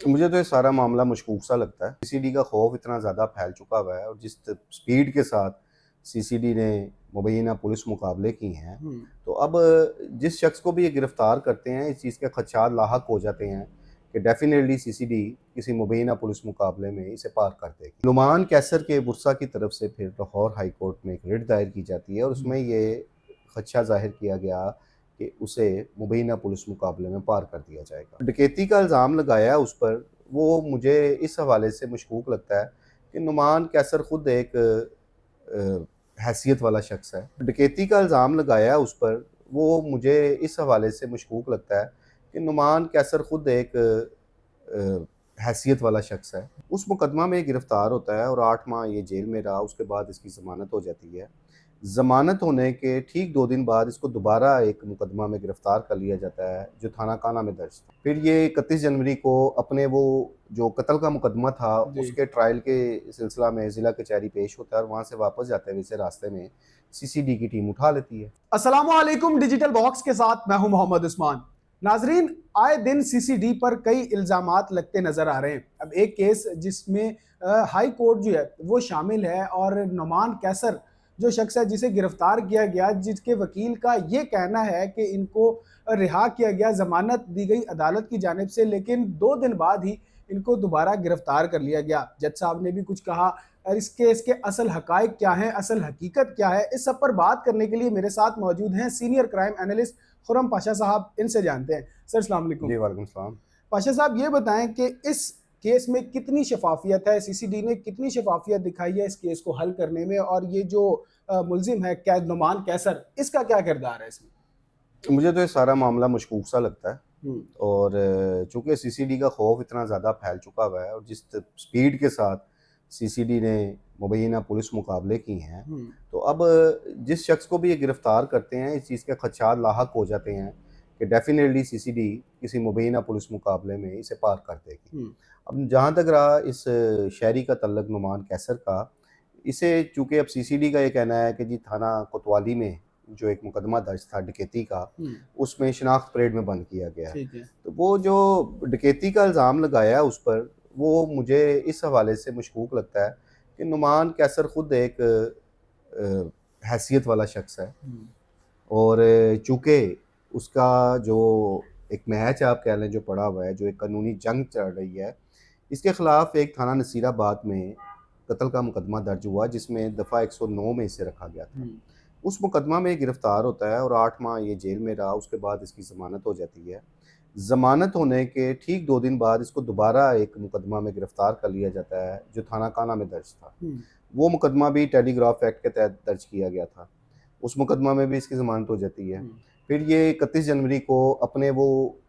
मुझे तो ये सारा मामला मशकूक सा लगता है। सीसीडी का खौफ इतना ज़्यादा फैल चुका हुआ है और जिस स्पीड के साथ सीसीडी ने मुबैना पुलिस मुकाबले की हैं, तो अब जिस शख्स को भी ये गिरफ्तार करते हैं, इस चीज़ के खदशात लाहक हो जाते हैं कि डेफिनेटली सीसीडी किसी मुबैना पुलिस मुकाबले में इसे पार कर देगी। नुमान कैसर के बुरसा की तरफ से फिर लाहौर हाई कोर्ट में एक रिट दायर की जाती है और उसमें ये खदशा ज़ाहिर किया गया कि उसे मुबैना पुलिस मुकाबले में पार कर दिया जाएगा। डकैती का इल्ज़ाम लगाया उस पर, वो मुझे इस हवाले से मशकूक लगता है कि नुमान कैसर ख़ुद एक हैसियत वाला शख्स है। डकैती का इल्ज़ाम लगाया उस पर, वो मुझे इस हवाले से मशकूक लगता है कि नुमान कैसर ख़ुद एक हैसियत वाला शख्स है। उस मुकदमा में गिरफ़्तार होता है और 8 माह ये जेल में रहा। उसके बाद इसकी ज़मानत हो जाती है। ज़मानत होने के ठीक 2 दिन बाद इसको दोबारा एक मुकदमा में गिरफ़्तार कर लिया जाता है जो थाना काना में दर्ज था। फिर ये 31 जनवरी को अपने वो जो कत्ल का मुकदमा था उसके ट्रायल के सिलसिला में ज़िला कचहरी पेश होता है और वहाँ से वापस जाते हुए इसे रास्ते में सीसीडी की टीम उठा लेती है। अस्सलामुअलैकुम, डिजिटल बॉक्स के साथ मैं हूं मोहम्मद उस्मान। नाजरीन, आए दिन सीसीडी पर कई इल्जामात लगते नजर आ रहे हैं। अब एक केस जिसमें हाई कोर्ट जो है वो शामिल है और नुमान कैसर जो शख्स है जिसे गिरफ्तार किया गया, जिसके वकील का ये कहना है कि इनको रिहा किया गया, जमानत दी गई अदालत की जानिब से, लेकिन 2 दिन बाद ही इनको दोबारा गिरफ्तार कर लिया गया। जज साहब ने भी कुछ कहा और इसके असल हकायक क्या हैं, असल हकीकत क्या है, इस सब पर बात करने के लिए मेरे साथ मौजूद हैं senior crime analyst Khurram Pasha साहब। इनसे जानते हैं। सर अस्सलाम वालेकुम। जी वालेकुम सलाम। पाशा साहब, ये बताएं कि इस केस में कितनी शफाफियत है, सीसीडी ने कितनी शफाफियत दिखाई है इस केस को हल करने में, और ये जो मुलजिम है कैद नुमान कैसर, इसका क्या किरदार है इसमें? मुझे तो ये सारा मामला मशकूक सा लगता है और चूँकि सीसीडी का खौफ इतना ज़्यादा फैल चुका हुआ है और जिस स्पीड के साथ सीसीडी ने मुबैना पुलिस मुकाबले की हैं, तो अब जिस शख्स को भी ये गिरफ़्तार करते हैं, इस चीज़ के खदशात लाहक हो जाते हैं कि डेफिनेटली सीसीडी किसी मुबैना पुलिस मुकाबले में इसे पार कर देगी। अब जहाँ तक रहा इस शहरी का तल्लक नुमान कैसर का, इसे चूँकि अब सीसीडी का ये कहना है कि जी थाना कोतवाली में जो एक मुकदमा दर्ज था डकैती का, उसमें शिनाख्त परेड में बंद किया गया। तो वो जो डकैती का इल्ज़ाम लगाया उस पर, वो मुझे इस हवाले से मशकूक लगता है कि नुमान कैसर ख़ुद एक हैसियत वाला शख्स है और चूँकि उसका जो एक मैच आप कह लें जो पड़ा हुआ है, जो एक कानूनी जंग चल रही है, इसके ख़िलाफ़ एक थाना नसीराबाद में कत्ल का मुकदमा दर्ज हुआ जिसमें दफ़ा 109 में इसे रखा गया था। उस मुकदमा में गिरफ़्तार होता है और 8 माह ये जेल में रहा। उसके बाद इसकी ज़मानत हो जाती है। ज़मानत होने के ठीक 2 दिन बाद इसको दोबारा एक मुकदमा में गिरफ़्तार कर लिया जाता है जो थाना काना में दर्ज था। वो मुकदमा भी टेलीग्राफ एक्ट के तहत दर्ज किया गया था। उस मुकदमा में भी इसकी ज़मानत हो जाती है। फिर ये 31 जनवरी को अपने वो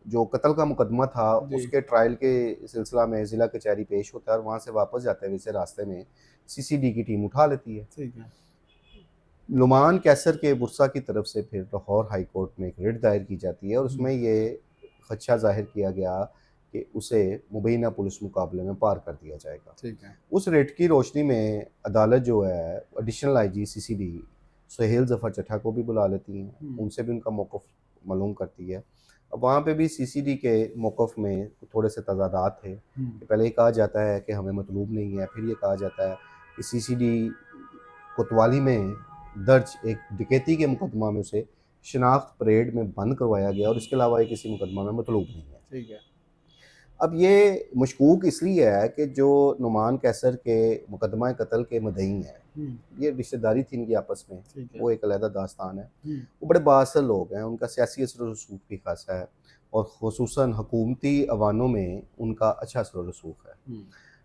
जो कत्ल का मुकदमा था उसके ट्रायल के सिलसिला में ज़िला कचहरी पेश होता है और वहाँ से वापस जाते हुए इसे रास्ते में सीसीडी की टीम उठा लेती है। ठीक है। नुमान कैसर के बुरसा की तरफ से फिर लाहौर हाई कोर्ट में एक रिट दायर की जाती है और उसमें ये खदशा ज़ाहिर किया गया कि उसे मुबैना पुलिस मुकाबले में पार कर दिया जाएगा। ठीक है। उस रिट की रोशनी में अदालत जो है additional IG CCD Suhail Zafar Chatta को भी बुला लेती हैं, उनसे भी उनका मौक़िफ़ मालूम करती है। अब वहाँ पे भी सीसीडी के मौक़िफ़ में थोड़े से तज़ादात थे। पहले ये कहा जाता है कि हमें मतलूब नहीं है, फिर ये कहा जाता है कि सीसीडी कोतवाली में दर्ज एक डकैती के मुकदमा में उसे शिनाख्त परेड में बंद करवाया गया और इसके अलावा ये किसी मुकदमा में मतलूब नहीं है। ठीक है। अब ये मशकूक इसलिए है कि जो नुमान कैसर के मुकदमा कत्ल के मुद्दई हैं, ये रिश्तेदारी थी इनकी आपस में, वो एक अलहदा दास्तान है। वो बड़े बाअसल लोग हैं, उनका सियासी असर व रसूख भी खासा है और ख़ुसूसन हुकूमती अवानों में उनका अच्छा असर व रसूख है।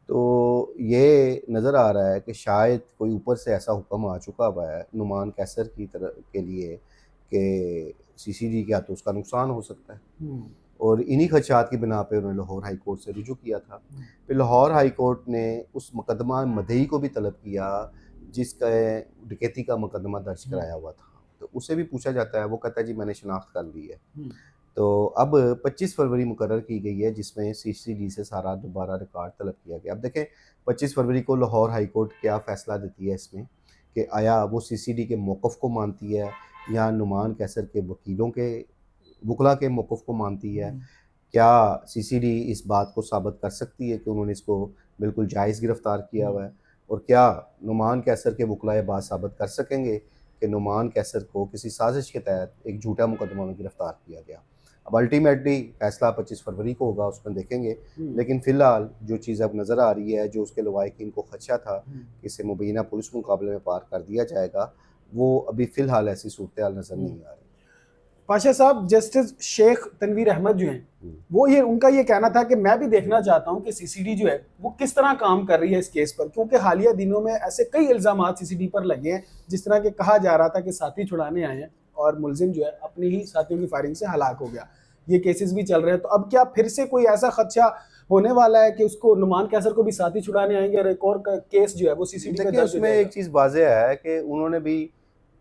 तो ये नज़र आ रहा है कि शायद कोई ऊपर से ऐसा हुक्म आ चुका हुआ है नुमान कैसर की तरह के लिए कि सीसीडी क्या तो उसका नुकसान हो सकता है और इन्हीं खदशात की बिना पे उन्होंने लाहौर हाई कोर्ट से रुजू किया था। फिर लाहौर हाई कोर्ट ने उस मुकदमा मदई को भी तलब किया जिसका डकैती का मुकदमा दर्ज कराया हुआ था, तो उसे भी पूछा जाता है। वो कहता है जी मैंने शनाख्त कर ली है। तो अब 25 फरवरी मुकर्रर की गई है जिसमें सीसीडी से सारा दोबारा रिकॉर्ड तलब किया गया। अब देखें 25 फरवरी को लाहौर हाई कोर्ट क्या फ़ैसला देती है इसमें कि आया वो सीसीडी के मौक़िफ़ को मानती है या नुमान कैसर के वकीलों के वकला के मौक़िफ़ को मानती है। क्या सीसीडी इस बात को साबित कर सकती है कि उन्होंने इसको बिल्कुल जायज़ गिरफ्तार किया हुआ है, और क्या नुमान कैसर के वकला बात साबित कर सकेंगे कि नुमान कैसर को किसी साजिश के तहत एक झूठा मुकदमा में गिरफ्तार किया गया। अब अल्टीमेटली फैसला 25 फरवरी को होगा, उसमें देखेंगे। लेकिन फ़िलहाल जो चीज़ अब नज़र आ रही है, जो उसके लवाहिकीन को खदशा था कि इसे मुबैना पुलिस मुकाबले में पार कर दिया जाएगा, वो अभी फ़िलहाल ऐसी सूरत हाल नज़र नहीं आ रही। पाशा साहब, जस्टिस शेख तनवीर अहमद जो हैं, वो उनका ये कहना था कि मैं भी देखना चाहता हूं कि सीसीडी जो है वो किस तरह काम कर रही है इस केस पर, क्योंकि हालिया दिनों में ऐसे कई इल्जाम सीसीडी पर लगे हैं जिस तरह के कहा जा रहा था कि साथी छुड़ाने आए हैं और मुलजिम जो है अपनी ही साथियों की फायरिंग से हलाक हो गया। ये केसेस भी चल रहे हैं, तो अब क्या फिर से कोई ऐसा खदशा होने वाला है कि उसको नुमान कैसर को भी साथी छुड़ाने आएंगे और एक और केस जो है वो सीसीडी पर दर्ज हो उसमें एक चीज़ वाज़ेह है कि उन्होंने भी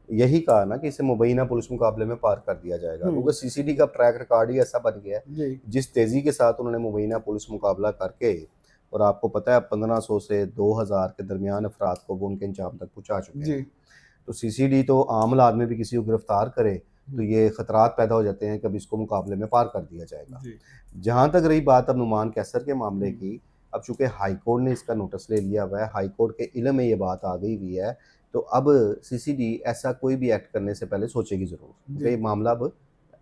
यही कहा ना कि इसे मुबैना पुलिस मुकाबले में पार कर दिया जाएगा, क्योंकि सीसीडी का ट्रैक रिकॉर्ड ही ऐसा बन गया है। जिस तेज़ी के साथ उन्होंने मुबैना पुलिस मुकाबला करके, और आपको पता है 1500 से 2000 के दरमियान अफराद को वो उनके अंजाम तक पहुँचा चुके हैं। तो सीसीडी तो आम आदमी भी किसी को गिरफ्तार करे तो ये खतरात पैदा हो जाते हैं कि अब इसको मुकाबले में पार कर दिया जाएगा। जहाँ तक रही बात अब नुमान कैसर के मामले की, अब चूँकि हाई कोर्ट ने इसका नोटिस ले लिया हुआ है, हाई कोर्ट के इल्म में ये बात आ गई हुई है, तो अब सीसीडी ऐसा कोई भी एक्ट करने से पहले सोचेगी ज़रूर, क्योंकि ये मामला अब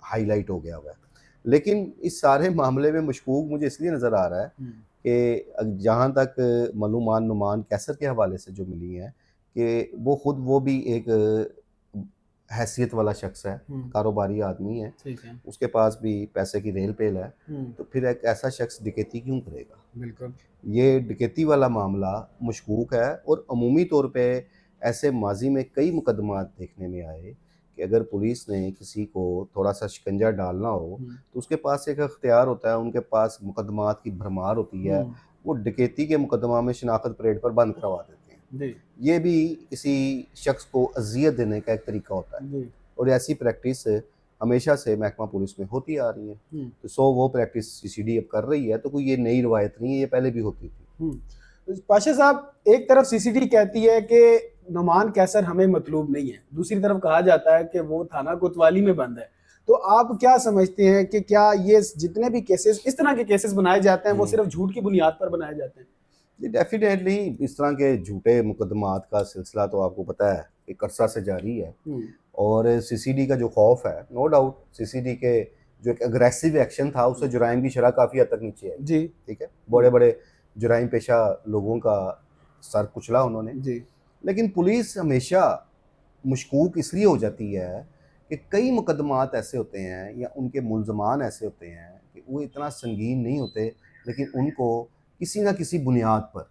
हाईलाइट हो गया हुआ है। लेकिन इस सारे मामले में मशकूक मुझे इसलिए नज़र आ रहा है कि जहाँ तक मालूमात नुमान कैसर के हवाले से जो मिली हैं कि वो भी एक हैसियत वाला शख्स है, कारोबारी आदमी है, उसके पास भी पैसे की रेल पेल है, तो फिर एक ऐसा शख्स डकैती क्यों करेगा? बिल्कुल, ये डकैती वाला मामला मशकूक है। और अमूमी तौर पे ऐसे माजी में कई मुकदमात देखने में आए कि अगर पुलिस ने किसी को थोड़ा सा शिकंजा डालना हो तो उसके पास एक अख्तियार होता है, उनके पास मुकदमात की भरमार होती है, वो डकैती के मुकदमा में शनाख्त परेड पर बंद करवा देते हैं। ये भी किसी शख्स को अजियत देने का एक तरीका होता है, और ऐसी प्रैक्टिस हमेशा से महकमा पुलिस में होती आ रही है। तो वो प्रैक्टिस सीसीडी अब कर रही है, तो कोई ये नई रवायत नहीं है, ये पहले भी होती थी। पाशा साहब, एक तरफ सीसीडी कहती है कि नुमान कैसर हमें मतलूब नहीं है, दूसरी तरफ कहा जाता है कि वो थाना कोतवाली में बंद है, तो आप क्या समझते हैं कि क्या ये जितने भी केसेस, इस तरह के केसेस बनाए जाते हैं, वो सिर्फ झूठ की बुनियाद पर बनाए जाते हैं? डेफिनेटली इस तरह के झूठे मुकदमात का सिलसिला तो आपको पता है एक अरसा से जारी है, और सीसीडी का जो खौफ है, नो डाउट सीसीडी के जो एक अग्रेसिव एक्शन था उससे जुराइम की शरह काफ़ी हद तक नीचे है। जी, ठीक है, बड़े बड़े जुराइम पेशा लोगों का सर कुचला उन्होंने जी। लेकिन पुलिस हमेशा मशकूक इसलिए हो जाती है कि कई मुकदमात ऐसे होते हैं या उनके मुलजमान ऐसे होते हैं कि वो इतना संगीन नहीं होते, लेकिन उनको किसी ना किसी बुनियाद पर,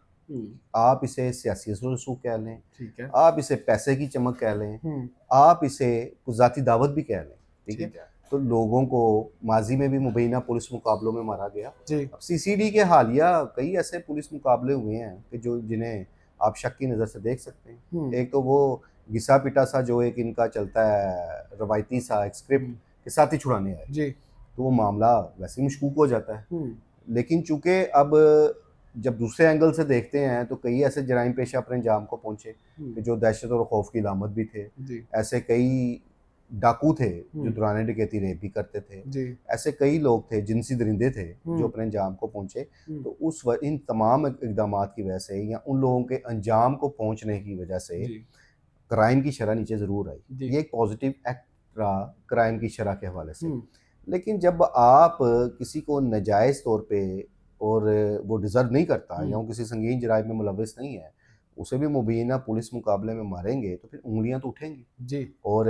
आप इसे सियासी रसूख कह लें, ठीक है, आप इसे पैसे की चमक कह लें, आप इसे ज़ाती दावत भी कह लें, ठीक है, तो लोगों को माजी में भी मुबैना पुलिस मुकाबलों में मारा गया। अब सीसीडी के हालिया कई ऐसे पुलिस मुकाबले हुए हैं कि जिन्हें आप शक की नज़र से देख सकते हैं। एक तो वो घिसा पिटा सा जो एक इनका चलता है रवायती सा एक स्क्रिप्ट के साथ ही छुड़ाने आए, तो वो मामला वैसे ही मशकूक हो जाता है। लेकिन चूंकि अब जब दूसरे एंगल से देखते हैं तो कई ऐसे जराइम पेशा अपने अंजाम को पहुंचे कि जो दहशत और खौफ की अलामत भी थे, ऐसे कई डाकू थे जो दौरान डकैती रेप भी करते थे, ऐसे कई लोग थे जिनसी दरिंदे थे जो अपने अंजाम को पहुंचे। तो उस इन तमाम इकदाम की वजह से या उन लोगों के अंजाम को पहुंचने की वजह से क्राइम की शरह नीचे ज़रूर आई। ये एक पॉजिटिव एक्ट रहा क्राइम की शरह के हवाले से। लेकिन जब आप किसी को नाजायज़ तौर पे और वो डिज़र्व नहीं करता या वो किसी संगीन जराइम में मुलव्वस नहीं है, उसे भी मुबैना पुलिस मुकाबले में मारेंगे तो फिर उंगलियां तो उठेंगी जी। और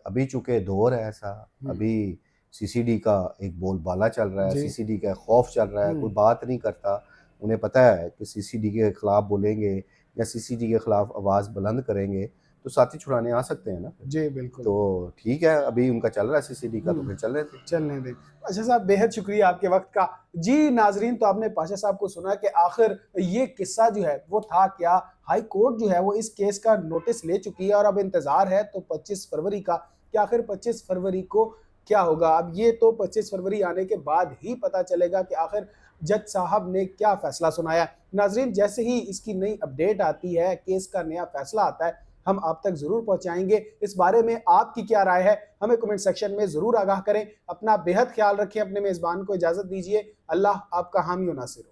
अभी चूँकि दौर है ऐसा, अभी सीसीडी का एक बोलबाला चल रहा है, सीसीडी का खौफ चल रहा है, कोई बात नहीं करता। उन्हें पता है कि सीसीडी के ख़िलाफ़ बोलेंगे या सीसीडी के ख़िलाफ़ आवाज़ बुलंद करेंगे तो साथी छुड़ाने आ सकते हैं ना जी। बिल्कुल, तो ठीक है, अभी उनका चल रहा है सीसीडी का, तो फिर चलने दें। पाशा साहब, बेहद शुक्रिया आपके वक्त का। जी नाजरीन, तो आपने पाशा साहब को सुना कि आखिर ये किस्सा जो है वो था क्या। हाई कोर्ट जो है वो इस केस का नोटिस ले चुकी है और अब इंतजार है तो 25 फरवरी का कि आखिर 25 फरवरी को क्या होगा। अब ये तो 25 फरवरी आने के बाद ही पता चलेगा कि आखिर जज साहब ने क्या फैसला सुनाया। नाजरीन, जैसे ही इसकी नई अपडेट आती है, केस का नया फैसला आता है, हम आप तक जरूर पहुंचाएंगे। इस बारे में आपकी क्या राय है हमें कमेंट सेक्शन में जरूर आगाह करें। अपना बेहद ख्याल रखें, अपने मेजबान को इजाजत दीजिए। अल्लाह आपका हामी व नासिर हो।